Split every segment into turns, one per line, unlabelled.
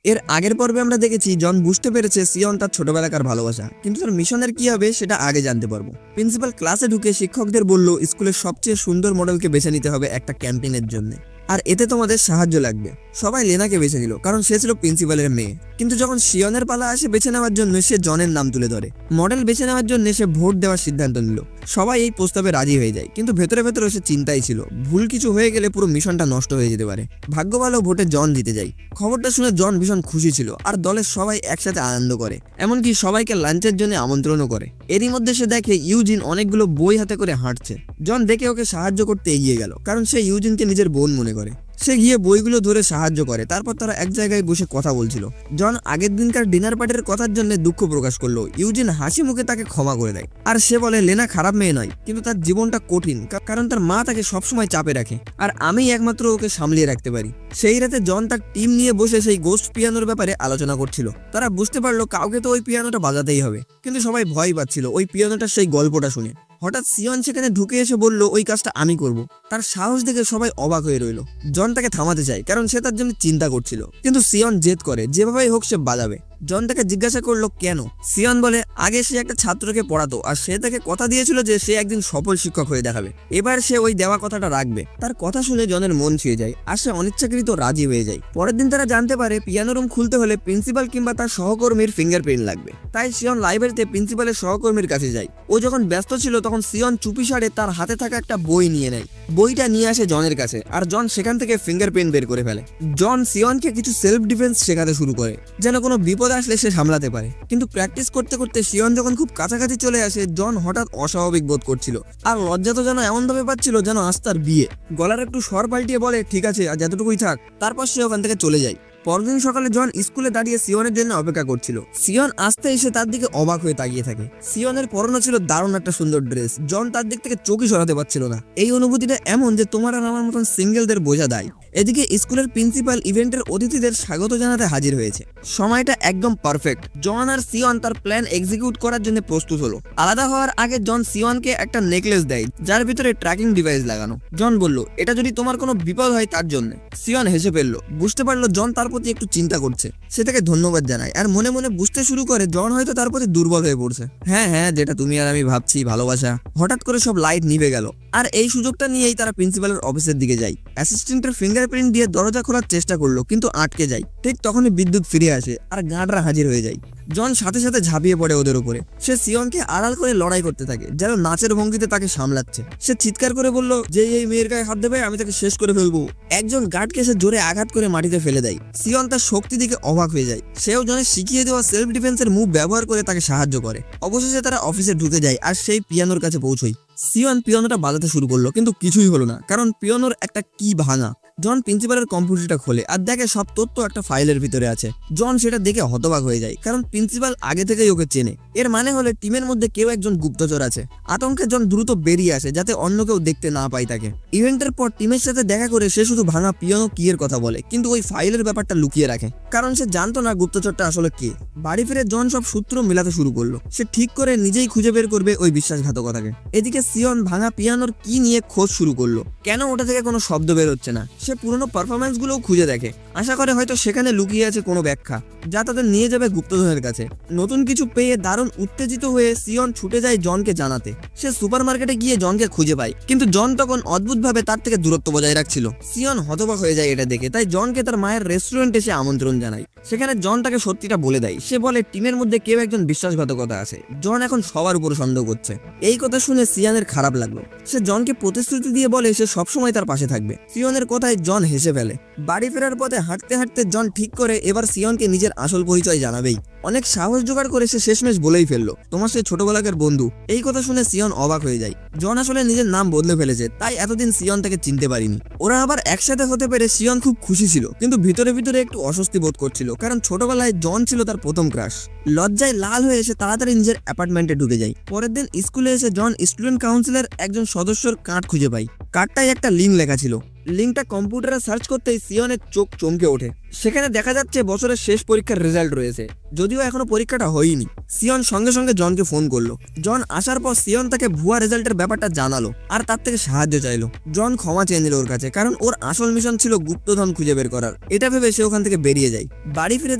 এর আগের পর্বে আমরা দেখেছি জন বুঝতে পেরেছে সিয়ন তার ছোটবেলাকার ভালোবাসা, কিন্তু তার মিশনের কি হবে সেটা আগে জানতে পারবো। প্রিন্সিপাল ক্লাসে ঢুকে শিক্ষকদের বলল স্কুলের সবচেয়ে সুন্দর মডেলকে বেছে নিতে হবে একটা ক্যাম্পেইনের জন্য, আর এতে তোমাদের সাহায্য লাগবে। সবাই লেনাকে বেছে নিল কারণ সে ছিল প্রিন্সিপালের মেয়ে। কিন্তু যখন সিয়নের পালা আসে বেছে নেওয়ার জন্য, সে জনের নাম তুলে ধরে। মডেল বেছে নেওয়ার জন্য সে ভোট দেওয়ার সিদ্ধান্ত নিল। সবাই এই প্রস্তাবে রাজি হয়ে যায়, কিন্তু ভেতরে ভেতরে সে চিন্তাই ছিল ভুল কিছু হয়ে গেলে পুরো মিশনটা নষ্ট হয়ে যেতে পারে। ভাগ্য ভালো ভোটে জন জিতে যায়। খবরটা শুনে জন ভীষণ খুশি ছিল, আর দলের সবাই একসাথে আনন্দ করে, এমনকি সবাইকে লাঞ্চের জন্য আমন্ত্রণও করে। এরই মধ্যে সে দেখে ইউজিন অনেকগুলো বই হাতে করে হাঁটছে। জন দেখে ওকে সাহায্য করতে এগিয়ে গেল, কারণ সে ইউজিনকে নিজের বোন মনে করে। সে গিয়ে বইগুলো ধরে সাহায্য করে। তারপর তারা এক জায়গায় বসে কথা বলছিল। জন আগের দিনকার ডিনার পার্টির কথার জন্য দুঃখ প্রকাশ করলো। ইউজিন হাসি মুখে তাকে ক্ষমা করে দেয়, আর সে বলে লেনা খারাপ মেয়ে নয়, কিন্তু তার জীবনটা কঠিন, কারণ তার মা তাকে সবসময় চাপে রাখে, আর আমি একমাত্র ওকে সামলিয়ে রাখতে পারি। সেই রাতে জন তার টিম নিয়ে বসে সেই গোস্ট পিয়ানোর ব্যাপারে আলোচনা করছিল। তারা বুঝতে পারলো কাউকে তো ওই পিয়ানোটা বাজাতেই হবে, কিন্তু সবাই ভয় পাচ্ছিল ওই পিয়ানোটার সেই গল্পটা শুনে। হঠাৎ সিয়ন সেখানে ঢুকে এসে বলল ওই কাজটা আমি করব। তার সাহস দেখে সবাই অবাক হয়ে রইল। জন তাকে থামাতে চায়, কারণ সে তার জন্য চিন্তা করছিল, কিন্তু সিয়ন জেদ করে যেভাবেই হোক সে বাজাবে। জন তাকে জিজ্ঞাসা করলো কেন। সিয়ন বলে আগে সে একটা ছাত্রকে পড়াতো, আর সে তাকে কথা দিয়েছিল যে সে একদিন সফল শিক্ষক হয়ে দেখাবে। এবার সে ওই দেওয়া কথাটা রাখবে। তার কথা শুনে জনের মন ছুঁয়ে যায়, আর সে অনিচ্ছাকৃত রাজি হয়ে যায়। পরের দিন তারা জানতে পারে পিয়ানো রুম খুলতে হলে প্রিন্সিপাল কিংবা তার সহকর্মীর ফিঙ্গারপ্রিন্ট লাগবে। তাই সিয়ন লাইব্রেরিতে প্রিন্সিপালের সহকর্মীর কাছে যায়। ও যখন ব্যস্ত ছিল তখন সিয়ন চুপিসারে তার হাতে থাকা একটা বই নিয়ে নেয়। বইটা নিয়ে আসে জনের কাছে, আর জন সেখান থেকে ফিঙ্গারপ্রিন্ট বের করে ফেলে। জন সিয়নকে কিছু সেলফ ডিফেন্স শেখাতে শুরু করে, যেন কোনো বিপদ আসলে সে সামলাতে পারে। কিন্তু প্র্যাকটিস করতে করতে সিয়ন যখন খুব কাছাকাছি চলে আসে, জন হঠাৎ অস্বাভাবিক বোধ করছিল, আর লজ্জা তো যেন এমন ভাবে পাচ্ছিল যেন আজ তার বিয়ে। গলার একটু স্বর পাল্টিয়ে বলে ঠিক আছে, আর যতটুকুই থাক। তারপর সে ওখান থেকে চলে যায়। পরদিন সকালে জন স্কুলে দাঁড়িয়ে সিয়নের জন্য অপেক্ষা করছিল। সিয়ন আসতে এসে তার দিকে অবাক হয়ে তাকিয়ে থাকে। সিয়নের পরনে ছিল দারুণ একটা সুন্দর ড্রেস। জন তার দিক থেকে চোখই সরাতে পারছিল না। এই অনুভূতিটা এমন যে তোমার আর আমার মতন সিঙ্গেলদের বোঝা দেয়। এদিকে স্কুলের প্রিন্সিপাল ইভেন্টের অতিথিদের স্বাগত জানাতে হাজির হয়েছে। সময়টা একদম পারফেক্ট। জন আর সিয়ন তার প্ল্যান এক্সিকিউট করার জন্য প্রস্তুত হলো। আলাদা হওয়ার আগে জন সিয়নকে একটা নেকলেস দেয়, যার ভিতরে ট্র্যাকিং ডিভাইস লাগানো। জন বলল এটা যদি তোমার কোনো বিপদ হয় তার জন্য। সিয়ন হেসে ফেললো। বুঝতে পারলো জন তার প্রতি একটু চিন্তা করছে। সে তাকে ধন্যবাদ জানায়, আর মনে মনে বুঝতে শুরু করে জন হয়তো তার প্রতি দুর্বল হয়ে পড়ছে। হ্যাঁ হ্যাঁ, যেটা তুমি আর আমি ভাবছি, ভালোবাসা। হঠাৎ করে সব লাইট নিভে গেল, আর এই সুযোগটা নিয়েই তারা প্রিন্সিপালের অফিসের দিকে যায়। অ্যাসিস্ট্যান্টের ফিঙ্গারপ্রিন্ট দিয়ে দরজা খোলার চেষ্টা করলো, কিন্তু আটকে যায়। ঠিক তখনই বিদ্যুৎ ফিরে আসে, আর গার্ডরা হাজির হয়ে যায়। জন সাথে সাথে ঝাঁপিয়ে পড়ে ওদের উপরে। সে সিয়নকে আড়াল করে লড়াই করতে থাকে, যেন নাচের ভঙ্গিতে তাকে সামলাচ্ছে। সে চিৎকার করে বলল যে এই মেয়ের গায়ে হাত দেবে আমি তাকে শেষ করে ফেলবো। একজন গার্ডকে সে জোরে আঘাত করে মাটিতে ফেলে দেয়। সিয়ন তার শক্তি দিকে অবাক হয়ে যায়। সেও জনের শিখিয়ে দেওয়া সেলফ ডিফেন্সের মুভ ব্যবহার করে তাকে সাহায্য করে। অবশেষে তারা অফিসে ঢুকে যায়, আর সেই পিয়ানোর কাছে পৌঁছয়। সিয়ন পিয়ানোটা বাজাতে শুরু করলো, কিন্তু কিছুই হলো না, কারণ পিয়ানোর একটা কি ভাঙা। জন প্রিন্সিপালের কম্পিউটারটা খোলে, আর দেখে সব তথ্য একটা ফাইলের ভিতরে আছে। জন সেটা দেখে হতবাক হয়ে যায়, কারণ প্রিন্সিপাল আগে থেকেই ওকে চেনে। এর মানে হলে টিমের মধ্যে কেউ একজন গুপ্তচর আছে। আতঙ্কে জন দ্রুত বেরিয়ে আসে, যাতে অন্য কেউ দেখতে না পায় তাকে। ইভেন্টের পর টিমের সাথে দেখা করে সে শুধু ভাঙা পিয়ানো কি এর কথা বলে, কিন্তু ওই ফাইলের ব্যাপারটা লুকিয়ে রাখে, কারণ সে জানতো না গুপ্তচরটা আসলে কে। বাড়ি ফিরে জন সব সূত্র মেলাতে শুরু করলো। সে ঠিক করে নিজেই খুঁজে বের করবে ওই বিশ্বাসঘাতকতাকে। এদিকে সিয়ন ভাঙা পিয়ানোর কি নিয়ে খোঁজ শুরু করলো। কেন ওটা থেকে কোনো শব্দ বের হচ্ছে না? সে পুরনো পারফরমেন্স গুলোও খুঁজে দেখে, আশা করে হয়তো সেখানে লুকিয়ে আছে কোনো ব্যাখ্যা, যা তাদের নিয়ে যাবে গুপ্তধনের কাছে। নতুন কিছু পেয়ে দারুণ উত্তেজিত হয়ে সিয়ন ছুটে যায় জনকে জানাতে। সে সুপার মার্কেটে গিয়ে জনকে খুঁজে পায়, কিন্তু জন তখন অদ্ভুতভাবে তার থেকে দূরত্ব বজায় রাখছিল। সিয়ন হতবাক হয়ে যায় এটা দেখে, তাই জনকে তার মায়ের রেস্টুরেন্টে এসে আমন্ত্রণ জানায়। সেখানে জন তাকে সত্যিটা বলে দেয়। সে বলে টিমের মধ্যে কেউ একজন বিশ্বাসঘাতকতা আছে। জন এখন সবার উপর সন্দেহ করছে। এই কথা শুনে সিয়ানের খারাপ লাগলো। সে জনকে প্রতিশ্রুতি দিয়ে বলে সে সবসময় তার পাশে থাকবে। সিয়নের কথায় জন হেসে ফেলে। বাড়ি ফেরার পথে হাঁটতে হাঁটতে জন ঠিক করে এবার সিয়নকে নিজের আসল পরিচয় জানাবেই। অনেক সাহস জোগাড় করে সে শেষমেশ বলেই ফেললো তোমার সেই ছোটবেলাকার বন্ধু। এই কথা শুনে সিয়ন অবাক হয়ে যায়। জন আসলে নিজের নাম বদলে ফেলেছে, তাই এতদিন সিয়ন তাকে চিনতে পারিনি। ওরা আবার একসাথে হতে পেরে সিয়ন খুব খুশি ছিল, কিন্তু ভিতরে ভিতরে একটু অস্বস্তি বোধ করছিল, কারণ ছোটবেলায় জন ছিল তার প্রথম ক্রাশ। লজ্জায় লাল হয়ে এসে তাড়াতাড়ি নিজের অ্যাপার্টমেন্টে ঢুকে যায়। পরের দিন স্কুলে এসে জন স্টুডেন্ট কাউন্সিলের একজন সদস্যর কার্ড খুঁজে পায়। কার্ডটায় একটা লিঙ্ক লেখা ছিল। লিঙ্কটা কম্পিউটারে সার্চ করতেই সিয়নের চোখ চমকে ওঠে। সেখানে দেখা যাচ্ছে বছরের শেষ পরীক্ষার রেজাল্ট রয়েছে, যদিও এখনো পরীক্ষাটা হয়নি। সিয়ন সঙ্গে সঙ্গে জনকে ফোন করলো। জন আসার পর সিয়ন তাকে ভুয়া রেজাল্টের ব্যাপারটা জানালো আর তার থেকে সাহায্য চাইলো। জন ক্ষমা চেয়ে নিল ওর কাছে, কারণ ওর আসল মিশন ছিল গুপ্তধন খুঁজে বের করার। এটা ভেবে সে ওখান থেকে বেরিয়ে যায়। বাড়ি ফিরে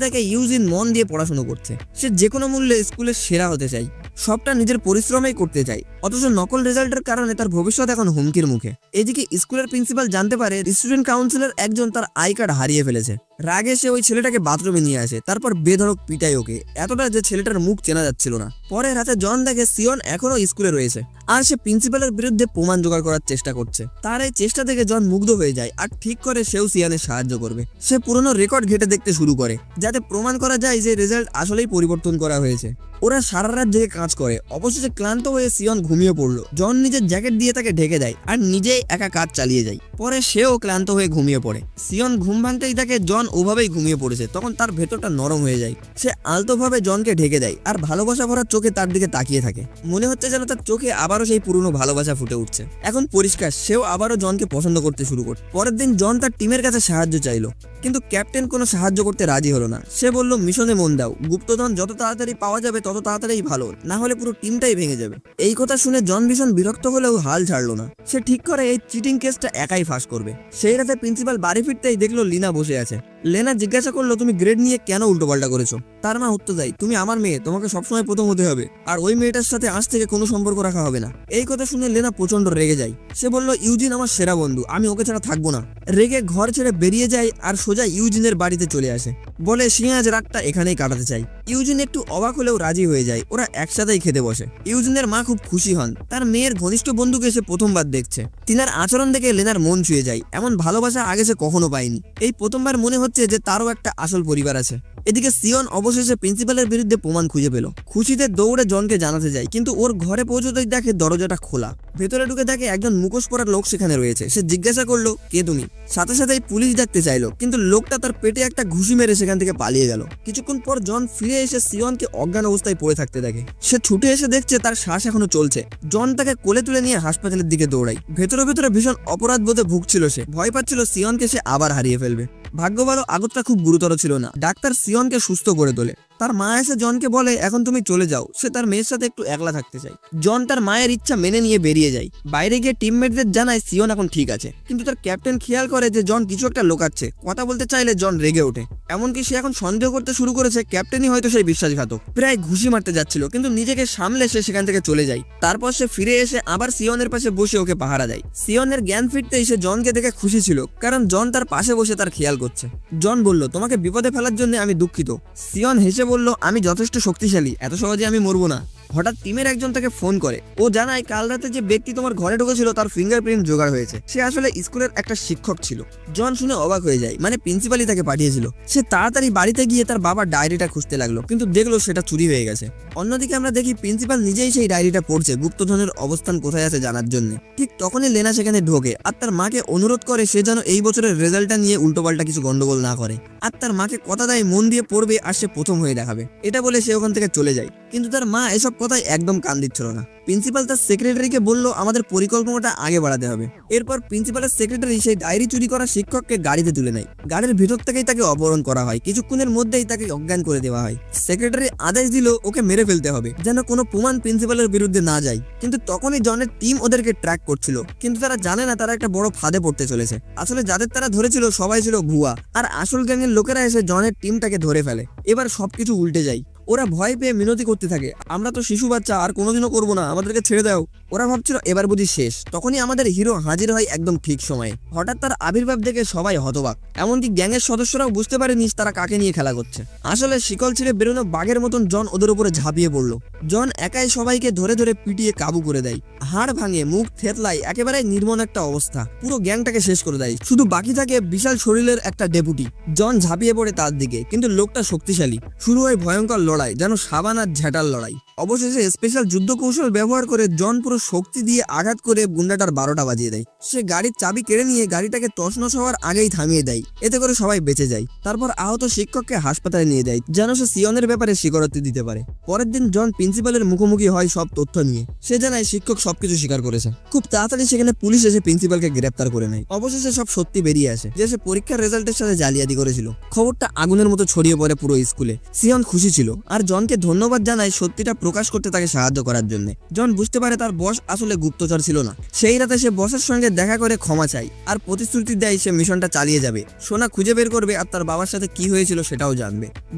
দেখে ইউজিন মন দিয়ে পড়াশোনা করছে। সে যে কোনো মূল্যে স্কুলের সেরা হতে চায়, সবটা নিজের পরিশ্রমেই করতে চায়। অথচ নকল রেজাল্টের কারণে তার ভবিষ্যৎ এখন হুমকির মুখে। এদিকে স্কুলের প্রিন্সিপাল জানতে পারে স্টুডেন্ট কাউন্সিলর একজন তার আই কার্ড হারিয়ে ফেলেছে। রাগে সে ওই ছেলেটাকে বাথরুমে নিয়ে আসে, তারপর বেধড়ক পিটায় ওকে, এতটা যে ছেলেটার মুখ চেনা যাচ্ছিল না। পরে রাতে জন দেখে সিয়ন এখনো স্কুলে রয়েছে আর সে প্রিন্সিপালের বিরুদ্ধে প্রমাণ জোগাড় করার চেষ্টা করছে। তার এই চেষ্টা দেখে জন মুগ্ধ হয়ে যায় আর ঠিক করে সেও সিয়ানের সাহায্য করবে। সে পুরনো রেকর্ড ঘেটে দেখতে শুরু করে, যাতে প্রমাণ করা যায় যে রেজাল্ট আসলেই পরিবর্তন করা হয়েছে। ওরা সারা রাত জেগে কাজ করে। অবশেষে ক্লান্ত হয়ে সিয়ন ঘুমিয়ে পড়লো। জন নিজের জ্যাকেট দিয়ে তাকে ঢেকে দেয় আর নিজেই একা কাজ চালিয়ে যায়। পরে সেও ক্লান্ত হয়ে ঘুমিয়ে পড়ে। সিয়ন ঘুম ভাঙতেই দেখে জন ওভাবেই ঘুমিয়ে পড়েছে। তখন তার ভেতরটা নরম হয়ে যায়। সে আলতোভাবে জনকে ঢেকে দেয় আর ভালোবাসা ভরা চোখে তার দিকে তাকিয়ে থাকে। মনে হচ্ছে যেন তার চোখে আবারও সেই পুরনো ভালোবাসা ফুটে উঠছে। এখন পরিষ্কার সেও আবারও জনকে পছন্দ করতে শুরু করে। পরের দিন জন তার টিমের কাছে সাহায্য চাইলো, কিন্তু ক্যাপ্টেন কোনো সাহায্য করতে রাজি হলো না। সে বলল, মিশনে মন দাও, গুপ্তধন যত তাড়াতাড়ি পাওয়া যাবে তত তাড়াতাড়ি ভালো, না হলে পুরো টিমটাই ভেঙে যাবে। এই কথা শুনে জন ভীষণ বিরক্ত হলেও হাল ছাড়লো না। সে ঠিক করে এই চিটিং কেসটা একাই ফাঁস করবে। সেই রাতে প্রিন্সিপাল বাড়ি ফিরতেই দেখলো লিনা বসে আছে। লেনা জিজ্ঞাসা করলো, তুমি গ্রেড নিয়ে কেন উল্টোপাল্টা করেছো? তার মা উত্তর দেয়, তুমি আমার মেয়ে, তোমাকে সবসময় প্রথম হতে হবে, আর ওই মেয়েটার সাথে আজ থেকে কোনো সম্পর্ক রাখা হবে না। এই কথা শুনে লেনা প্রচন্ড রেগে যায়। সে বলল, ইউজিন আমার সেরা বন্ধু, আমি ওকে ছাড়া থাকবো না। রেগে ঘর ছেড়ে বেরিয়ে যায় আর সোজা ইউজিনের বাড়িতে চলে আসে। বলে সে আজ রাতটা এখানেই কাটাতে চাই। ইউজিন একটু অবাক হলেও রাজি হয়ে যায়। ওরা একসাথেই খেতে বসে। ইউজিনের মা খুব খুশি হন, তার মেয়ের ঘনিষ্ঠ বন্ধুকে সে প্রথমবার দেখছে। তিনার আচরণ দেখে লেনার মন ছুঁয়ে যায়। এমন ভালোবাসা আগে সে কখনো পায়নি। এই প্রথমবার মনে হচ্ছে যে তারও একটা আসল পরিবার আছে। এদিকে সিয়ন অবশেষে প্রিন্সিপালের বিরুদ্ধে প্রমাণ খুঁজে পেল। খুশিতে দৌড়ে জনকে জানাতে যায়, কিন্তু ওর ঘরে পৌঁছতেই দেখে দরজাটা খোলা। ভেতরে ঢুকে দেখে একজন মুখোশ পরা লোক সেখানে রয়েছে। সে জিজ্ঞাসা করলো, কে তুমি? সাথে সাথেই পুলিশ ডাকতে চাইলো, কিন্তু লোকটা তার পেটে একটা ঘুষি মেরে সেখান থেকে পালিয়ে গেল। কিছুক্ষণ পর জন ফিরে এসে সিয়নকে অজ্ঞান অবস্থায় পড়ে থাকতে দেখে। সে ছুটে এসে দেখছে তার শ্বাস এখনো চলছে। জন তাকে কোলে তুলে নিয়ে হাসপাতালের দিকে দৌড়ায়। ভেতরে ভেতরে ভীষণ অপরাধ বোধে ভুগছিল সে। ভয় পাচ্ছিল সিয়নকে সে আবার হারিয়ে ফেলবে। ভাগ্য ভালো আঘাতটা খুব গুরুতর ছিল না। ডাক্তার সিয়নকে সুস্থ করে তোলে। তার মা এসে জনকে বলে, এখন তুমি চলে যাও, সে তার মেয়ের সাথে একটু একলা থাকতে চায়। জন তার মায়ের ইচ্ছা মেনে নিয়ে বেরিয়ে যায়। বাইরে গিয়ে টিমমেটদের জানায় সিয়ন এখন ঠিক আছে, কিন্তু তার ক্যাপ্টেন খেয়াল করে যে জন কিছু একটা লুকাচ্ছে। কথা বলতে চাইলে জন রেগে ওঠে। এমনকি সে এখন সন্দেহ করতে শুরু করেছে ক্যাপ্টেনই হয়তো সেই বিশ্বাসঘাতক। প্রায় ঘুষি মারতে যাচ্ছিল, কিন্তু নিজেকে সামলে সে সেখান থেকে চলে যায়। তারপর সে ফিরে এসে আবার সিয়নের পাশে বসে ওকে পাহারা দেয়। সিয়নের জ্ঞান ফিরতেই সে জনকে দেখে খুশি ছিল, কারণ জন তার পাশে বসে তার খেয়াল করছে। জন বলল, তোমাকে বিপদে ফেলার জন্য আমি দুঃখিত। সিয়ন হেসে বলল, আমি যথেষ্ট শক্তিশালী, এত সহজে আমি মরবো না। হঠাৎ টিমের একজন তাকে ফোন করে। ও জানায় কাল রাতে যে ব্যক্তি তোমার ঘরে ঢুকেছিল তার ফিঙ্গারপ্রিন্ট জোগাড় হয়েছে। সে আসলে স্কুলের একটা শিক্ষক ছিল। জন শুনে অবাক হয়ে যায়, মানে প্রিন্সিপালই তাকে পাঠিয়েছিল। সে তাড়াতাড়ি বাড়িতে গিয়ে তার বাবার ডায়েরিটা খুঁজতে লাগলো, কিন্তু দেখলো সেটা চুরি হয়ে গেছে। অন্যদিকে আমরা দেখি প্রিন্সিপাল নিজেই সেই ডায়েরিটা পড়ছে গুপ্তধনের অবস্থান কোথায় আছে জানার জন্য। ঠিক তখনই লেনা সেখানে ঢোকে আর তার মাকে অনুরোধ করে সে যেন এই বছরের রেজাল্টটা নিয়ে উল্টোপাল্টা কিছু গন্ডগোল না করে। আর তার মাকে কথা দেয় মন দিয়ে পড়বে আর সে প্রথম হয়ে দেখাবে। এটা বলে সে ওখান থেকে চলে যায়, কিন্তু তার মা এসব কথায় একদম কান দিচ্ছিল না। প্রিন্সিপাল তার সেক্রেটারিকে বলল, আমাদের পরিকল্পনাটা আগে বাড়াতে হবে। এরপর প্রিন্সিপালের সেক্রেটারি সেই ডায়েরি চুরি করা শিক্ষককে গাড়িতে তুলে নেয়। গাড়ির ভিতর থেকেই তাকে অপহরণ করা হয়। কিছুক্ষণের মধ্যেই তাকে অজ্ঞান করে দেওয়া হয়। সেক্রেটারি আদেশ দিল ওকে মেরে ফেলতে হবে, যেন কোনো প্রমাণ প্রিন্সিপালের বিরুদ্ধে না যায়। কিন্তু তখনই জনের টিম ওদেরকে ট্র্যাক করছিল, কিন্তু তারা জানে না তারা একটা বড় ফাঁদে পড়তে চলেছে। আসলে যাদের তারা ধরেছিল সবাই ছিল ভুয়া, আর আসল গ্যাংয়ের লোকেরা এসে জনের টিমটাকে ধরে ফেলে। এবার সবকিছু উল্টে যায়। ওরা ভয় পেয়ে মিনতি করতে থাকে, আমরা তো শিশু বাচ্চা, আর কোনোদিনও করবো না, আমাদেরকে ছেড়ে দাও। ওরা ভাবছিল এবার বুঝি শেষ। তখনই আমাদের হিরো হাজির হয় একদম ঠিক সময়ে। হঠাৎ তার আবির্ভাব দেখে সবাই হতবাক, এমনকি গ্যাংয়ের সদস্যরাও বুঝতে পারেনি তারা কাকে নিয়ে খেলা করছে। আসলে শিকল ছিঁড়ে বেরোনো বাঘের মতন জন ওদের উপরে ঝাঁপিয়ে পড়লো। জন একাই সবাইকে ধরে ধরে পিটিয়ে কাবু করে দেয়। হাড় ভাঙে, মুখ থেতলায়, একেবারে নির্মম একটা অবস্থা। পুরো গ্যাংটাকে শেষ করে দেয়। শুধু বাকি থাকে বিশাল শরীরের একটা ডেপুটি। জন ঝাঁপিয়ে পড়ে তার দিকে, কিন্তু লোকটা শক্তিশালী। শুরু হয় ভয়ঙ্কর লড়াই, যেন সাবান আর ঝ্যাঁটার লড়াই। অবশেষে স্পেশাল যুদ্ধ কৌশল ব্যবহার করে জন পুরো শক্তি দিয়ে আঘাত করে গুন্ডাটার 12টা বাজিয়ে দেয়। সে গাড়ির চাবি কেড়ে নিয়ে গাড়িটাকে তছনছ হওয়ার আগেই থামিয়ে দেয়, এতে করে সবাই বেঁচে যায়। তারপর আহত শিক্ষককে হাসপাতালে নিয়ে যায় যেন সে সিয়নের ব্যাপারে স্বীকারোক্তি দিতে পারে। পরের দিন জন প্রিন্সিপালের মুখোমুখি হয় সব তথ্য নিয়ে। সে জানায় শিক্ষক সবকিছু স্বীকার করেছে। খুব তাড়াতাড়ি সেখানে পুলিশ এসে প্রিন্সিপালকে গ্রেপ্তার করে নেয়। অবশেষে সব সত্যি বেরিয়ে আসে যে সে পরীক্ষার রেজাল্টের সাথে জালিয়াতি করেছিল। খবরটা আগুনের মতো ছড়িয়ে পড়ে পুরো স্কুলে। সিয়ন খুশি ছিল আর জনকে ধন্যবাদ জানায় সত্যিটা প্রকাশ করতে তাকে সাহায্য করার জন্য। জন বুঝতে পারে তার বস আসলে গুপ্তচর ছিল না। সেই রাতে সে বসের সঙ্গে দেখা করে ক্ষমা চায় আর প্রতিশ্রুতি দেয় সে মিশনটা চালিয়ে যাবে, সোনা খুঁজে বের করবে আর তার বাবার সাথে কি হয়েছিল সেটাও জানবে।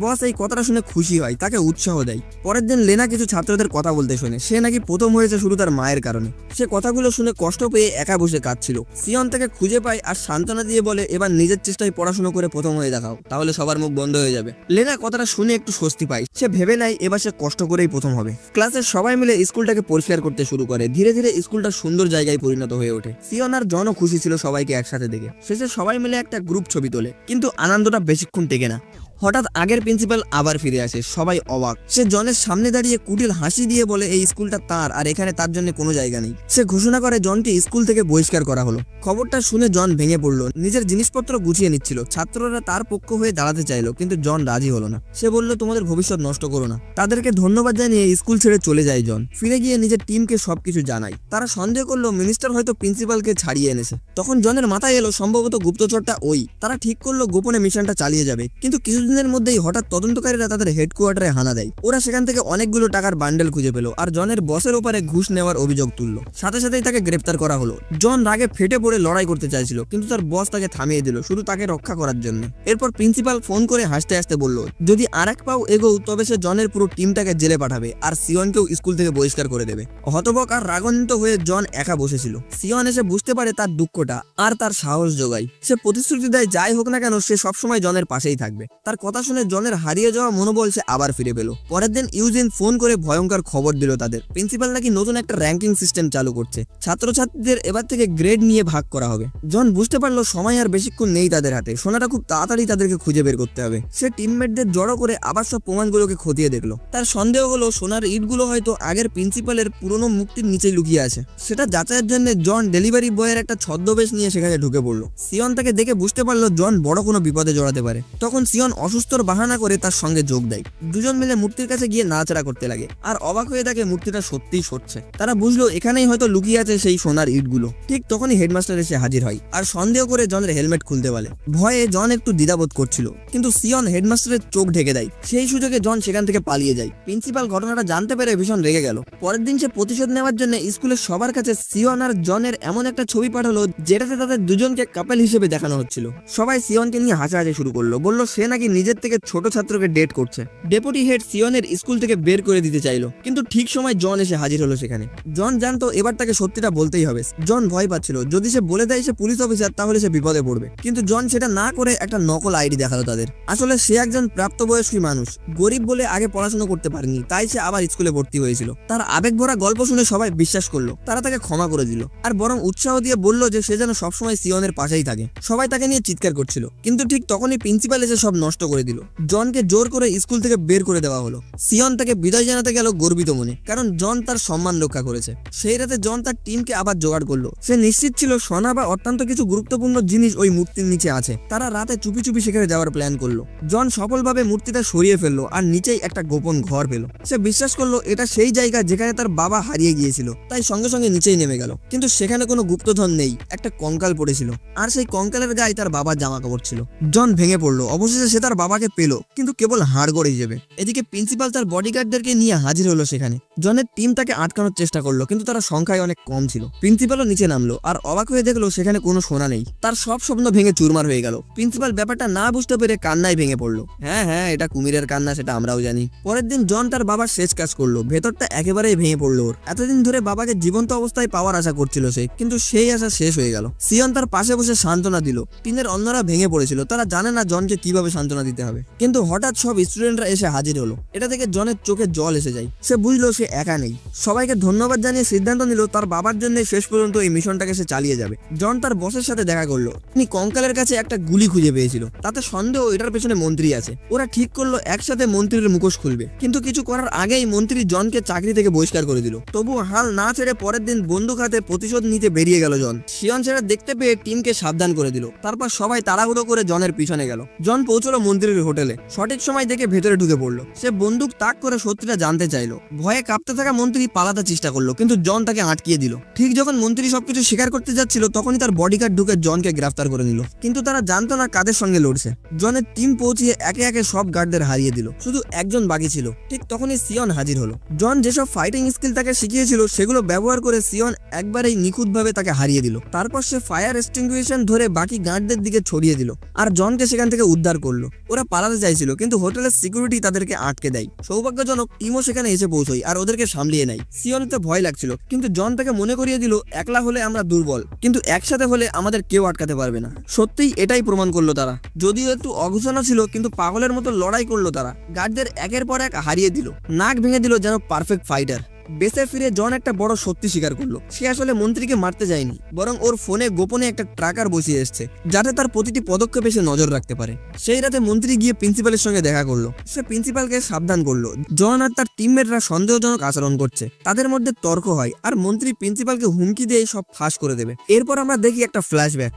বস এই কথাটা শুনে খুশি হয়, তাকে উৎসাহ দেয়। পরের দিন লেনা কিছু ছাত্রদের কথা বলতে শোনে। সে নাকি প্রথম হয়েছে শুধু তার মায়ের কারণে। সে কথাগুলো শুনে কষ্ট পেয়ে একা বসে কাঁদছিল। সিয়ন তাকে খুঁজে পায় আর সান্ত্বনা দিয়ে বলে এবার নিজের চেষ্টায় পড়াশোনা করে প্রথম হয়ে দেখাও, তাহলে সবার মুখ বন্ধ হয়ে যাবে। লেনা কথাটা শুনে একটু স্বস্তি পায়। সে ভেবে নেয় এবার সে কষ্ট করেই প্রথম হবে। ক্লাসের সবাই মিলে স্কুলটাকে পরিষ্কার করতে শুরু করে। ধীরে ধীরে স্কুলটা সুন্দর জায়গায় পরিণত হয়ে ওঠে। সিয়ন আর জনও খুশি ছিল সবাইকে একসাথে দেখে। শেষে সবাই মিলে একটা গ্রুপ ছবি তোলে, কিন্তু আনন্দটা বেশিক্ষণ টেকে না। হঠাৎ আগের প্রিন্সিপাল আবার ফিরে আসে। সবাই অবাক। সে জনের সামনে দাঁড়িয়ে কুটিল হাসি দিয়ে বলে এই স্কুলটা তার আর এখানে তার জন্য কোনো জায়গা নেই। সে ঘোষণা করে জনকে স্কুল থেকে বহিষ্কার করা হলো। খবরটা শুনে জন ভেঙে পড়লো। নিজের জিনিসপত্র গুছিয়ে নিচ্ছিল। ছাত্ররা তার পক্ষ হয়ে দাঁড়াতে চাইলো, কিন্তু জন রাজি হলো না। সে বলল তোমাদের ভবিষ্যৎ নষ্ট করো না। তাদেরকে ধন্যবাদ জানিয়ে স্কুল ছেড়ে চলে যায় জন। ফিরে গিয়ে নিজের টিমকে সবকিছু জানায়। তারা সন্দেহ করলো মিনিস্টার হয়তো প্রিন্সিপালকে ছাড়িয়ে এনেছে। তখন জনের মাথায় এলো সম্ভবত গুপ্তচরটা ওই। তারা ঠিক করলো গোপনে মিশনটা চালিয়ে যাবে, কিন্তু কিছুদিনের মধ্যেই হঠাৎ তদন্তকারীরা তাদের হেডকোয়ার্টারে হানা দেয়। ওরা সেখান থেকে অনেকগুলো টাকার বান্ডেল খুঁজে পেল আর জনের বসের উপরে ঘুষ নেওয়ার অভিযোগ তুললো। সাথে সাথেই তাকে গ্রেপ্তার করা হলো। জন রাগে ফেটে পড়ে লড়াই করতে চাইছিল, কিন্তু তার বস তাকে থামিয়ে দিল শুধু তাকে রক্ষা করার জন্য। এরপর প্রিন্সিপাল ফোন করে হাসতে হাসতে বলল যদি আর এক পাও এগোও তবে সে জনের পুরো টিমটাকে জেলে পাঠাবে আর সিয়নকেও স্কুল থেকে বহিষ্কার করে দেবে। হতবক আর রাগান্বিত হয়ে জন একা বসেছিল। সিয়ন এসে বুঝতে পারে তার দুঃখটা আর তার সাহস যোগায়। সে প্রতিশ্রুতি দেয় যাই হোক না কেন সে সবসময় জনের পাশেই থাকবে। তার কথা শুনে জনের হারিয়ে যাওয়া মনোবল সে আবার ফিরে পেল। পরের দিন ইউজিন ফোন করে ভয়ঙ্কর খবর দিল তাদের প্রিন্সিপাল নাকি নতুন একটা র্যাঙ্কিং সিস্টেম চালু করছে। ছাত্রছাত্রীদের এবার থেকে গ্রেড নিয়ে ভাগ করা হবে। জন বুঝতে পারলো সময় আর বেশিক্ষণ নেই তাদের হাতে। সোনাটা খুব তাড়াতাড়ি তাদেরকে খুঁজে বের করতে হবে। সে টিমমেটদের জড়ো করে আবার সব প্রমাণগুলোকে খতিয়ে দেখলো। তার সন্দেহ হলো সোনার ইটগুলো হয়তো আগের প্রিন্সিপালের পুরনো মুক্তির নিচে লুকিয়ে আছে। সেটা যাচাইয়ের জন্য জন ডেলিভারি বয়ের একটা ছদ্মবেশ নিয়ে সেখানে ঢুকে পড়লো। সিয়ন তাকে দেখে বুঝতে পারলো জন বড় কোনো বিপদে জড়াতে পারে। তখন সিয়ন অসুস্থর বাহানা করে তার সঙ্গে যোগ দেয়। দুজন মিলে মূর্তির কাছে গিয়ে নাড়াচাড়া করতে লাগে আর অবাক হয়ে থাকে মূর্তিটা সত্যিই সরছে। তারা বুঝলো এখানেই হয়তো লুকিয়ে আছে সেই সোনার ইটগুলো। ঠিক তখনই হেডমাস্টার এসে হাজির হয় আর সন্দেহ করে জনের হেলমেট খুলতে বলে। ভয়ে জন একটু দ্বিধাবোধ করছিল, কিন্তু সিয়ন হেডমাস্টারের চোখ ঢেকে দেয়। সেই সুযোগে জন সেখান থেকে পালিয়ে যায়। প্রিন্সিপাল ঘটনাটা জানতে পেরে ভীষণ রেগে গেল। পরের দিন সে প্রতিশোধ নেওয়ার জন্য স্কুলের সবার কাছে সিয়ন আর জনের এমন একটা ছবি পাঠালো যেটাতে তাদের দুজনকে কাপল হিসেবে দেখানো হচ্ছিল। সবাই সিয়নকে নিয়ে হাসাহাসি শুরু করলো। বলল সে নাকি নিজের থেকে ছোট ছাত্রকে ডেট করছে। ডেপুটি হেড সিয়নের স্কুল থেকে বের করে দিতে চাইলো, কিন্তু ঠিক সময় জন এসে হাজির হলো সেখানে। জন জানতো এবার তাকে সত্যিটা বলতেই হবে। জন ভয় পাচ্ছিল যদি সে বলে দেয় সে পুলিশ অফিসার তাহলে সে বিপদে পড়বে, কিন্তু জন সেটা না করে একটা নকল আইডি দেখালো তাদের। আসলে সে একজন প্রাপ্তবয়স্ক মানুষ, গরিব বলে আগে পড়াশোনা করতে পারেনি, তাই সে আবার স্কুলে ভর্তি হয়েছিল। তার আবেগ ভরা গল্প শুনে সবাই বিশ্বাস করলো। তারা তাকে ক্ষমা করে দিল আর বরং উৎসাহ দিয়ে বলল যে সে যেন সবসময় সিয়নের পাশেই থাকে। সবাই তাকে নিয়ে চিৎকার করছিল, কিন্তু ঠিক তখনই প্রিন্সিপাল এসে সব নষ্ট করে দিল। জনকে জোর করে স্কুল থেকে বের করে দেওয়া হলো। সিয়ন তাকে বিদায় জানাতে গেল গর্বিত মনে, কারণ জন তার সম্মান রক্ষা করেছে। সেই রাতে জন তার টিমকে আবার জোগাড় করলো। সে নিশ্চিত ছিল সোনা বা অত্যন্ত কিছু গুরুত্বপূর্ণ জিনিস ওই মূর্তির নিচে আছে। তারা রাতে চুপি চুপি সেখানে যাওয়ার প্ল্যান করলো। জন সফলভাবে মূর্তিটা সরিয়ে ফেললো আর নিচেই একটা গোপন ঘর পেল। সে বিশ্বাস করলো এটা সেই জায়গা যেখানে তার বাবা হারিয়ে গিয়েছিল, তাই সঙ্গে সঙ্গে নিচেই নেমে গেল। কিন্তু সেখানে কোনো গুপ্তধন নেই, একটা কঙ্কাল পড়েছিল আর সেই কঙ্কালের গায়ে তার বাবার জামা কাপড় ছিল। জন ভেঙে পড়লো। অবশেষে সে তার বাবাকে পেল, কিন্তু কেবল হাড়গড় হিসেবে। এদিকে প্রিন্সিপাল তার বডিগার্ডদেরকে নিয়ে হাজির হলো সেখানে। জনের টিম তাকে আটকানোর চেষ্টা করলো, কিন্তু তারা সংখ্যায় অনেক কম ছিল। প্রিন্সিপালও নিচে নামলো আর অবাক হয়ে দেখলো সেখানে কোনো সোনা নেই। তার সব স্বপ্ন ভেঙে চুরমার হয়ে গেল। প্রিন্সিপাল ব্যাপারটা না বুঝতে পেরে কান্নায় ভেঙে পড়লো। হ্যাঁ, এটা কুমিরের কান্না, সেটা আমরাও জানি। পরের দিন জন তার বাবার শেষ কাজ করলো। ভেতরটা একেবারেই ভেঙে পড়লো ওর। এতদিন ধরে বাবাকে জীবন্ত অবস্থায় পাওয়ার আশা করছিল সে, কিন্তু সেই আশা শেষ হয়ে গেল। সিয়ন তার পাশে বসে সান্ত্বনা দিল। টিনের অন্যরা ভেঙে পড়েছিল। তারা জানে না জনকে কিভাবে সান্ত্বনা দিতে হবে। কিন্তু হঠাৎ সব স্টুডেন্টরা এসে হাজির হলো। এটা থেকে জনের চোখে জল এসে যায়। সে বুঝলো সে একা নেই। সবাইকে ধন্যবাদ জানিয়ে সিদ্ধান্ত নিল তার বাবার জন্য শেষ পর্যন্ত এই মিশনটাকে সে চালিয়ে যাবে। জন তার বসের সাথে দেখা করলো। তিনি কঙ্কালের কাছে একটা গুলি খুঁজে পেয়েছিল। তাতে সন্দেহ এটার পেছনে মন্ত্রী আছে। ওরা ঠিক করলো একসাথে মন্ত্রীর মুখোশ খুলবে। কিন্তু কিছু করার আগেই মন্ত্রী জনকে চাকরি থেকে বহিষ্কার করে দিল। তবু হাল না ছেড়ে পরের দিন বন্দুক হাতে প্রতিশোধ নিতে বেরিয়ে গেল জন। সিয়ন সেটা দেখতে পেয়ে টিমকে সাবধান করে দিল। তারপর সবাই তাড়াহুড়ো করে জনের পিছনে গেল। জন পৌঁছলো মন্ত্রীর হোটেলে। সঠিক সময় দেখে ভেতরে ঢুকে পড়লো। সে বন্দুক তাক করে সত্যিটা জানতে চাইলো। ভয়ে কাঁপতে থাকা মন্ত্রী পালাতে চেষ্টা করলো, কিন্তু জন তাকে আটকিয়ে দিল। ঠিক যখন মন্ত্রী সবকিছু স্বীকার করতে যাচ্ছিল তখনই তার বডিগার্ড ঢুকে জনকে গ্রেফতার করে নিল। কিন্তু তারা জানতো না কাদের সঙ্গে লড়ছে। জনের টিম পৌঁছিয়ে একে একে সব গার্ডদের হারিয়ে দিল। শুধু একজন বাকি ছিল। ঠিক তখনই সিয়ন হাজির হলো। জন যেসব ফাইটিং স্কিল তাকে শিখিয়েছিল সেগুলো ব্যবহার করে সিয়ন একবারেই নিখুঁতভাবে তাকে হারিয়ে দিল। তারপর সে ফায়ার এক্সটিংগুইশন ধরে বাকি গার্ডদের দিকে ছড়িয়ে দিল আর জনকে সেখান থেকে উদ্ধার করলো। ওরা পালাতে চাইছিল কিন্তু হোটেলের সিকিউরিটি তাদেরকে আটকে দেয়। সৌভাগ্যজনক টিমও সেখানে এসে পৌঁছয় আর ওদেরকে সামলিয়ে নেয়। সিয়নের তো ভয় লাগছিল, কিন্তু জন তাকে মনে করিয়ে দিল একলা হলে আমরা দুর্বল, কিন্তু একসাথে হলে আমাদের কেউ আটকাতে পারবে না। সত্যিই এটাই প্রমাণ করলো তারা। যদিও একটু অঘোষণা ছিল কিন্তু পাগলের মতো লড়াই করলো তারা। গার্ডদের একের পর এক হারিয়ে দিল, নাক ভেঙে দিল যেন পারফেক্ট ফাইটার। বেসে ফিরে জন একটা বড় সত্যি স্বীকার করলো। সে আসলে মন্ত্রীকে মারতে যায়নি, বরং ওর ফোনে গোপনে একটা ট্র্যাকার বসিয়ে এসছে যাতে তার প্রতিটি পদক্ষেপে সে নজর রাখতে পারে। সেই রাতে মন্ত্রী গিয়ে প্রিন্সিপালের সঙ্গে দেখা করলো। সে প্রিন্সিপালকে সাবধান করলো জন আর তার টিমমেটরা সন্দেহজনক আচরণ করছে। তাদের মধ্যে তর্ক হয় আর মন্ত্রী প্রিন্সিপালকে হুমকি দিয়ে সব ফাঁস করে দেবে। এরপর আমরা দেখি একটা ফ্ল্যাশব্যাক।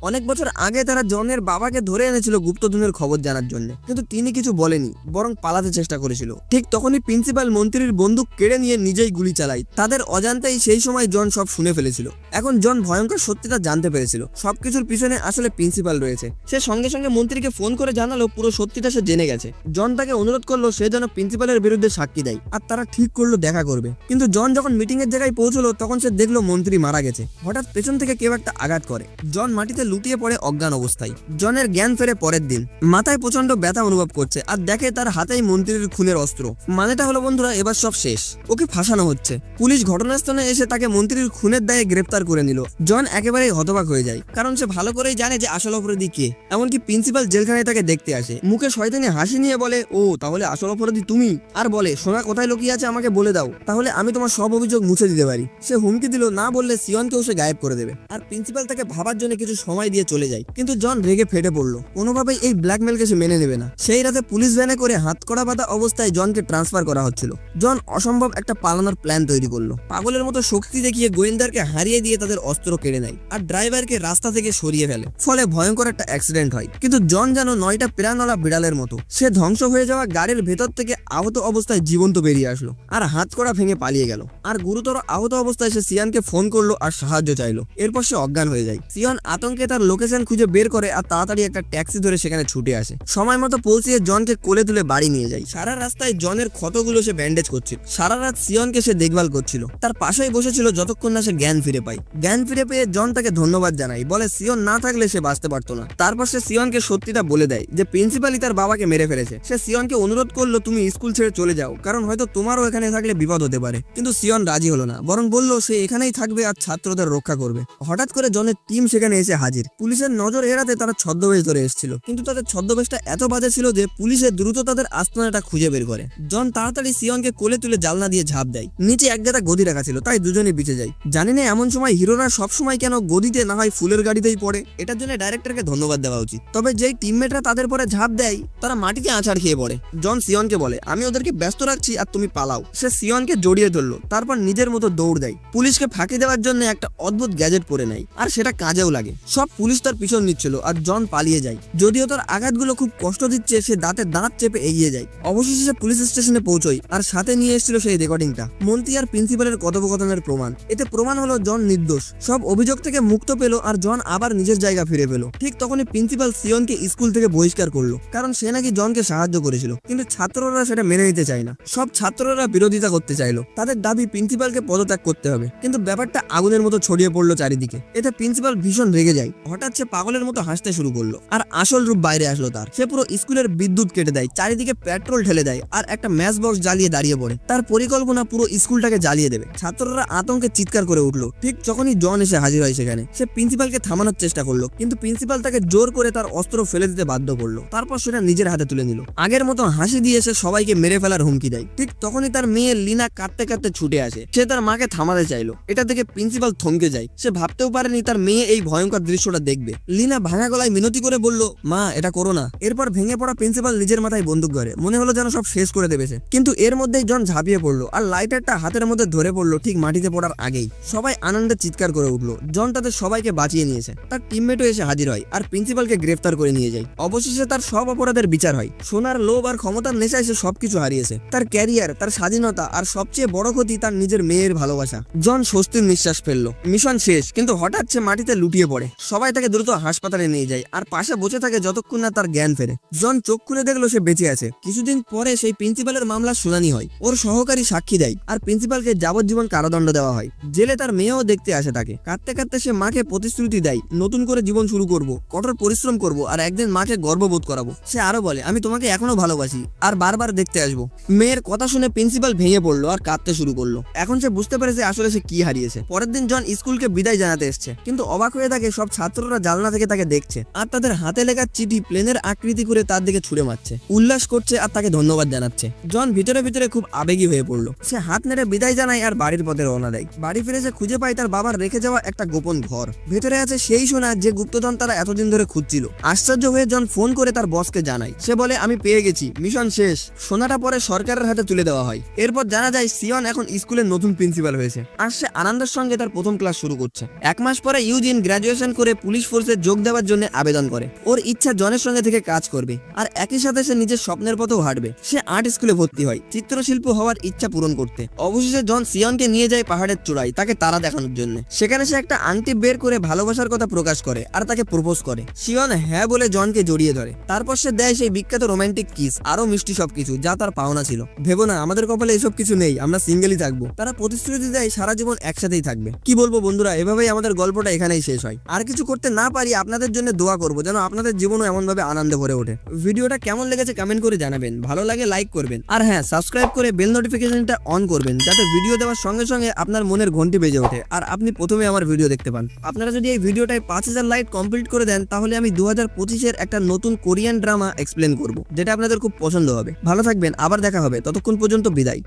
অনেক বছর আগে তারা জনের বাবাকে ধরে এনেছিল গুপ্তধনের খবর জানার জন্য, কিন্তু তিনি কিছু বলেনি, বরং পালাতে চেষ্টা করেছিল। ঠিক তখনই প্রিন্সিপাল মন্ত্রীর বন্দুক কেড়ে নিয়ে নিজেই গুলি চালায়। তাদের অজান্তেই সেই সময় জন সব শুনে ফেলেছিল। এখন জন ভয়ঙ্কর সত্যিটা জানতে পেরেছিল। সবকিছুর পিছনে আসলে প্রিন্সিপাল রয়েছে। সে সঙ্গে সঙ্গে মন্ত্রীকে ফোন করে জানালো পুরো সত্যিটা সে জেনে গেছে। জন তাকে অনুরোধ করলো সে যেন প্রিন্সিপালের বিরুদ্ধে সাক্ষী দেয়, আর তারা ঠিক করলো দেখা করবে। কিন্তু জন যখন মিটিং এর জায়গায় পৌঁছলো তখন সে দেখলো মন্ত্রী মারা গেছে। হঠাৎ পেছন থেকে কেউ একটা আঘাত করে। জন মাটিতে লুটিয়ে পড়ে অজ্ঞান অবস্থায়। জনের জ্ঞান ফেরে পরের দিন। মাথায় প্রচন্ড ব্যথা অনুভব করছে আর দেখে তার হাতেই মন্ত্রীর খুনের অস্ত্র। মানেটা হলো বন্ধুরা এবার সব শেষ। ওকে ফাঁসানো হচ্ছে। পুলিশ ঘটনাস্থলে এসে তাকে মন্ত্রীর খুনের দায়ে গ্রেপ্তার করে নিল। জন একেবারেই হতবাক হয়ে যায়, কারণ সে ভালো করেই জানে যে আসল অপরাধী কে। এমনকি প্রিন্সিপাল জেলখানায় তাকে দেখতে আসে। মুখে শয়তানি হাসি নিয়ে বলে, ও তাহলে আসল অপরাধী তুমি? আর বলে, সোনা কোথায় লুকিয়ে আছে আমাকে বলে দাও, তাহলে আমি তোমার সব অভিযোগ মুছে দিতে পারি। সে হুমকি দিল না বললে সিয়নকেও সে গায়েব করে দেবে। আর প্রিন্সিপাল তাকে ভাবার জন্য কিছু সময় দিয়ে চলে যায়। কিন্তু জন রেগে ফেটে পড়লো। কোনোভাবেই এই ব্ল্যাকমেলকে সে মেনে নেবে না। সেই রাতে পুলিশ ভ্যানে করে হাতকড়া বাঁধা অবস্থায় জনকে ট্রান্সফার করা হচ্ছিল। জন অসম্ভব একটা পালানোর প্ল্যান তৈরি করলো। পাগলের মতো শক্তি দেখিয়ে গোয়েন্দারকে হারিয়ে দিয়ে তাদের অস্ত্র কেড়ে নেয় আর ড্রাইভারকে রাস্তা থেকে সরিয়ে ফেলে। ফলে ভয়ঙ্কর একটা অ্যাক্সিডেন্ট হয়। কিন্তু জন যেন 9টা প্রাণওয়ালা বিড়ালের মতো। সে ধ্বংস হয়ে যাওয়া গাড়ির ভেতর থেকে আহত অবস্থায় জীবন্ত বেরিয়ে আসলো আর হাতকড়া ভেঙে পালিয়ে গেল। আর গুরুতর আহত অবস্থায় সে সিয়ানকে ফোন করলো আর সাহায্য চাইলো। এরপর সে অজ্ঞান হয়ে যায়। সিয়ান আতঙ্কে তার লোকেশন খুঁজে বের করে আর তাড়াতাড়ি একটা ট্যাক্সি ধরে সেখানে ছুটে আসে। সময় মতো পৌঁছিয়ে জনকে কোলে তুলে বাড়ি নিয়ে যায়। সারা রাস্তায় জনের ক্ষতগুলো সে ব্যান্ডেজ করছিল। সারা রাত সিয়নকে সে দেখভাল করছিল। তার পাশেই বসেছিল যতক্ষণ না সে জ্ঞান ফিরে পায়। জ্ঞান ফিরে পেয়ে জন তাকে ধন্যবাদ জানায়, বলে সিয়ন না থাকলে সে বাঁচতে পারতো না। তারপর সে সিয়নকে সত্যিটা বলে দেয় যে প্রিন্সিপালই তার বাবাকে মেরে ফেলেছে। সে সিয়নকে অনুরোধ করলো তুমি স্কুল ছেড়ে চলে যাও, কারণ হয়তো তোমারও এখানে থাকলে বিপদ হতে পারে। কিন্তু সিয়ন রাজি হলো না, বরং বলল সে এখানেই থাকবে আর ছাত্রদের রক্ষা করবে। হঠাৎ করে জনের টিম সেখানে এসে হাজির। পুলিশের নজর এড়াতে তারা ছদ্মবেশ ধরে এসেছিল, কিন্তু তাদের ছদ্মবেশটা এত বাজে ছিল যে পুলিশের দ্রুত তাদের আস্তানাটা খুঁজে বের করে। জন তাড়াতাড়ি সিয়নকে কোলে তুলে জালনা দিয়ে ঝাঁপ দেয়। নিচে এক গাদা গদি রাখা ছিল, তাই দুজনে বেঁচে যায়। জানি না এমন সময় হিরোরা সবসময় কেন গদিতে না হয় ফুলের গাড়িতেই পড়ে। এটার জন্য ডাইরেক্টরকে ধন্যবাদ দেওয়া উচিত। তবে যেই টিমমেটরা তাদের পরে ঝাঁপ দেয় তারা মাটিতে আছাড় খেয়ে পড়ে। জন সিয়নকে বলে আমি ওদেরকে ব্যস্ত রাখছি আর তুমি পালাও। সে সিয়নকে জড়িয়ে ধরলো, তারপর নিজের মতো দৌড় দেয়। পুলিশকে ফাঁকি দেওয়ার জন্য একটা অদ্ভুত গ্যাজেট পরে নেয় আর সেটা কাজেও লাগে। সব পুলিশ তার পিছন নিচ্ছিল আর জন পালিয়ে যায়। যদিও তার আঘাতগুলো খুব কষ্ট দিচ্ছে সে দাঁতে দাঁত চেপে এগিয়ে যায়। অবশেষে সে পুলিশ স্টেশনে পৌঁছয় আর সাথে নিয়ে এসেছিল সেই রেকর্ডিংটা, মন্ত্রী আর প্রিন্সিপালের কথোপকথনের প্রমাণ। এতে প্রমাণ হলো জন নির্দোষ। সব অভিযোগ থেকে মুক্ত পেল আর জন আবার নিজের জায়গা ফিরে পেল। ঠিক তখনই প্রিন্সিপাল সিয়নকে স্কুল থেকে বহিষ্কার করলো, কারণ সে নাকি জনকে সাহায্য করেছিল। কিন্তু ছাত্ররা সেটা মেনে নিতে চায় না। সব ছাত্ররা বিরোধিতা করতে চাইলো। তাদের দাবি প্রিন্সিপালকে পদত্যাগ করতে হবে। কিন্তু ব্যাপারটা আগুনের মতো ছড়িয়ে পড়লো চারিদিকে। এতে প্রিন্সিপাল ভীষণ রেগে যায়। হঠাৎ সে পাগলের মতো হাসতে শুরু করলো আর আসল রূপ বাইরে আসলো তার। সে পুরো স্কুলের বিদ্যুৎ কেটে দেয়, চারিদিকে পেট্রোল ঢেলে দেয় আর একটা ম্যাচ বক্স জ্বালিয়ে দাঁড়িয়ে পড়ে। তার পরিকল্পনা পুরো স্কুলটাকে জ্বালিয়ে দেবে। ছাত্ররা আতঙ্কে চিৎকার করে উঠলো। ঠিক যখনই জন এসে হাজির হয় সেখানে, সে প্রিন্সিপালকে থামানোর চেষ্টা করলো, কিন্তু প্রিন্সিপাল তাকে জোর করে তার অস্ত্র ফেলে দিতে বাধ্য করলো। তারপর সেটা নিজের হাতে তুলে নিল। আগের মতো হাসি দিয়ে সে সবাইকে মেরে ফেলার হুমকি দেয়। ঠিক তখনই তার মেয়ে লিনা কাঁদতে কাঁদতে ছুটে আসে। সে তার মাকে থামাতে চাইলো। এটা দেখে প্রিন্সিপাল থমকে যায়। সে ভাবতেও পারেনি তার মেয়ে এই ভয়ঙ্কর দৃশ্যটা দেখবে। লিনা ভাঙা গলায় মিনতি করে বলল, মা এটা করো না। এরপর ভেঙে পড়া প্রিন্সিপাল নিজের মাথায় বন্দুক ধরে, মনে হলো যেন সব শেষ করে দেবে সে। কিন্তু এর মধ্যেই জন ঝাঁপিয়ে পড়লো আর লাইটারটা হাতের মধ্যে ধরে পড়লো ঠিক মাটিতে পড়ার আগেই। সবাই আনন্দে চিৎকার করে উঠলো। জন তাদের সবাইকে বাঁচিয়ে নিয়েছে। তার টিমমেটও এসে হাজির হয় আর প্রিন্সিপালকে গ্রেফতার করে নিয়ে যায়। অবশেষে তার সব অপরাধের বিচার হয়। সোনার লোভ আর ক্ষমতার নেশায় সে সবকিছু হারিয়েছে, তার ক্যারিয়ার, তার স্বাধীনতা, আর সবচেয়ে বড় ক্ষতি তার নিজের মেয়ের ভালোবাসা। জন স্বস্তির নিঃশ্বাস ফেললো। মিশন শেষ, কিন্তু হঠাৎ সে মাটিতে লুটিয়ে পড়ে। সবাই তাকে দ্রুত হাসপাতালে নিয়ে যায় আর পাশে বসে থাকে যতক্ষণ না তার জ্ঞান ফেরে। জন চোখ খুলে দেখলো সে বেঁচে আছে। কিছুদিন পরে সেই প্রিন্সিপালের মামলার শুনানি হয়। ওর সহকারী সাক্ষী দেয় আর প্রিন্সিপালকে যাবজ্জীবন কারাদণ্ড দেওয়া হয়। জেলে তার মেয়েও দেখতে আসে তাকে। কাঁদতে কাঁদতে সে মাকে প্রতিশ্রুতি দেয়, নতুন করে জীবন শুরু করব, কঠোর পরিশ্রম করব আর একদিন মাকে গর্ববোধ করাবো। সে আরো বলে, আমি তোমাকে এখনো ভালোবাসি আর বারবার দেখতে আসবো। মেয়ের কথা শুনে প্রিন্সিপাল ভেঙে পড়লো আর কাঁদতে শুরু করলো। এখন সে বুঝতে পেরেছে আসলে সে কি হারিয়েছে। পরের দিন জন স্কুলকে বিদায় জানাতে এসছে, কিন্তু অবাক হয়ে থাকে সব ছাত্ররা জানলা থেকে তাকে দেখছে আর তাদের হাতে লেখা চিঠি প্লেনের আকৃতি করে তার দিকে ছুড়ে মারছে, উল্লাস করছে আর তাকে ধন্যবাদ জানাচ্ছে। জন ভিতরে ভিতরে খুব আবেগী হয়ে পড়লো। সে হাত নেড়ে বিদায় জানায় আর বাড়ির পথে রওনা দেয়। বাড়ি ফিরে সে খুঁজে পায় তার বাবার রেখে যাওয়া একটা গোপন ঘর। ভেতরে আছে সেই সোনা যে গুপ্তধন তারা এতদিন ধরে খুঁজছিল। আশ্চর্য হয়ে জন ফোন করে তার বসকে জানায়। সে বলে, আমি পেয়ে গেছি, মিশন শেষ। সোনাটা পরে সরকারের হাতে তুলে দেওয়া হয়। এরপর জানা যায় সিয়ন এখন স্কুলের নতুন প্রিন্সিপাল হয়েছে আর সে আনন্দের সঙ্গে তার প্রথম ক্লাস শুরু করছে। 1 মাস পরে ইউজিন গ্রাজুয়েশন করে পুলিশ ফোর্সে যোগ দেওয়ার জন্য আবেদন করে। ওর ইচ্ছা জনের সঙ্গে থেকে কাজ করবে আর একই সাথে সে নিজের স্বপ্নের পথেও হাঁটবে। সে আর্ট স্কুলে ভর্তি হয় চিত্রশিল্প হওয়ার ইচ্ছা পূরণ করতে। অবশেষে জন সিয়নকে নিয়ে যায় পাহাড়ের চূড়ায় তাকে তারা দেখানোর জন্য। সেখানে সে একটা আংটি বের করে ভালোবাসার কথা প্রকাশ করে আর তাকে প্রপোজ করে। সিয়ন হ্যাঁ বলে জনকে জড়িয়ে ধরে। তারপর সে দেয় সেই বিখ্যাত রোমান্টিক কিস, আরো মিষ্টি সবকিছু যা তার পাওনা ছিল। ভেবো না আমাদের কপালে এসব কিছু নেই, আমরা সিঙ্গেলই থাকবো। তারা প্রতিশ্রুতি দেয় সারা জীবন একসাথেই থাকবে। কি বলবো বন্ধুরা, এভাবেই আমাদের গল্পটা এখানেই শেষ হয়। আর কিছু করতে না পারি আপনাদের জন্য দোয়া করবো যেন আপনাদের জীবনও এমন ভাবে আনন্দে ভরে ওঠে। ভিডিওটা কেমন লেগেছে কমেন্ট করে জানাবেন, ভালো লাগে লাইক করবেন আর হ্যাঁ সাবস্ক্রাইব করে বেল নোটিফিকেশনটা অন করবেন যাতে ভিডিও দেওয়ার সঙ্গে সঙ্গে আপনার মনের ঘন্টি বেজে ওঠে আর আপনি প্রথমে আমার ভিডিও দেখতে পান। আপনারা যদি এই ভিডিওটায় 5000 লাইক কমপ্লিট করে দেন তাহলে আমি 2025-এর একটা নতুন কোরিয়ান ড্রামা এক্সপ্লেন করব যেটা আপনাদের খুব পছন্দ হবে। ভালো থাকবেন, আবার দেখা হবে, ততক্ষণ পর্যন্ত বিদায়।